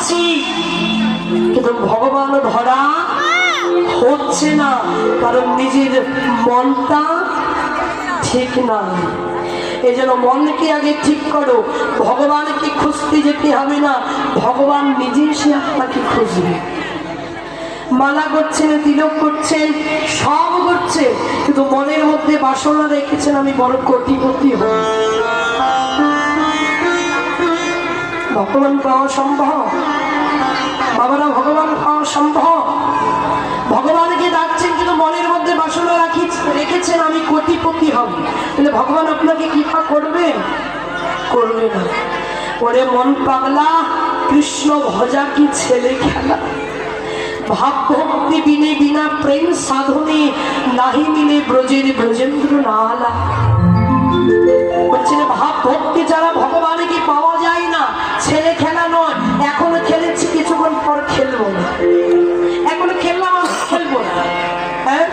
পাচ্ছি, কিন্তু ভগবান ধরা হচ্ছে না, কারণ নিজের মনটা ঠিক না। এই জন্য মনকে আগে ঠিক করো। ভগবানকে খুঁজতে যেতে হবে না, ভগবান নিজে এসে আপনাকে খুঁজবে। মালা করছেন, তিলক করছেন, সব করছেন, কিন্তু মনের মধ্যে বাসনা রেখেছেন আমি বড় কোটিপতি হব। ভগবান পাওয়া সম্ভব? বাবারা, ভগবান পাওয়া সম্ভব? ভগবানকে ডাকছেন, কিন্তু মনের মধ্যে বাসনা রেখেছেন আমি কোটিপতি হব, তাহলে ভগবান আপনাকে কৃপা করবে? করবে না। ওরে মন পাগলা, কৃষ্ণ ভজা কি ছেলে খেলা, ভাব ভক্তি বিনে বিনা প্রেম সাধনে নাহি মিলে ব্রজের ব্রজেন্দ্র নালা। বলছেন ভাব ভক্তি যারা ভগবানকে পাওয়া যায় না, ছেলে খেলা নয়। এখনো খেলেছি, কিছুক্ষণ পর খেলবো না, এখনো খেললাম, খেলবো না। হ্যাঁ,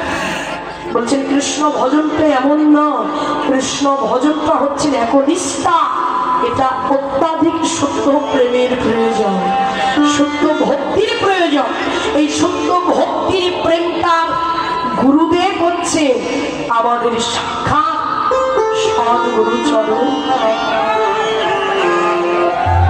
বলছেন কৃষ্ণ ভজনটা এমন নয়, কৃষ্ণ ভজনটা হচ্ছে একনিষ্ঠা। এটা অত্যাধিক শুদ্ধ প্রেমের প্রয়োজন, শুদ্ধ ভক্তির প্রয়োজন। এই শুদ্ধ ভক্তির প্রেমটা গুরুদেব হচ্ছে আমাদের সাক্ষাৎ সদ্গুরু চরণ।